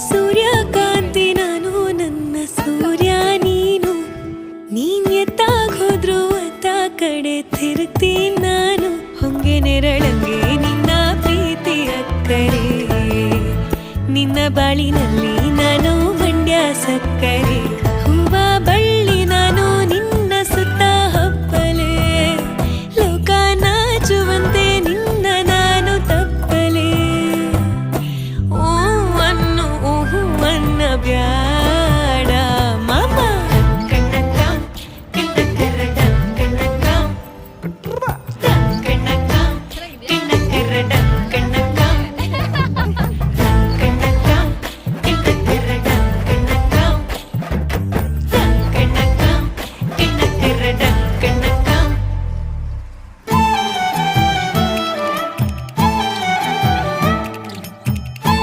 ಸೂರ್ಯಕಾಂತಿ ನಾನು ನನ್ನ ಸೂರ್ಯ ನೀನು ನೀನ್ ಎತ್ತಾಗೋದ್ರು ಅತ್ತ ಕಡೆ ತಿರುಗ್ತೀನಿ ನಾನು ಹೊಂಗೆ ನೆರಳಂಗೆ ನಿನ್ನ ಪ್ರೀತಿ ಅಕ್ಕರೆ ನಿನ್ನ ಬಾಳಿನಲ್ಲಿ ನಾನು ಮಂಡ್ಯ ಸಕ್ಕರೆ ಹೂವ ಬಳ್ಳಿ ನಾನು ನಿನ್ನ ಸುತ್ತ ಹಬ್ಬಲೆ ಲೋಕ ನಾಚುವಂತೆ ನಿನ್ನ ನಾನು ತಪ್ಪಲೆ ಓ ಅನ್ನು ಓಹು ಅನ್ನ ಬ್ಯಾ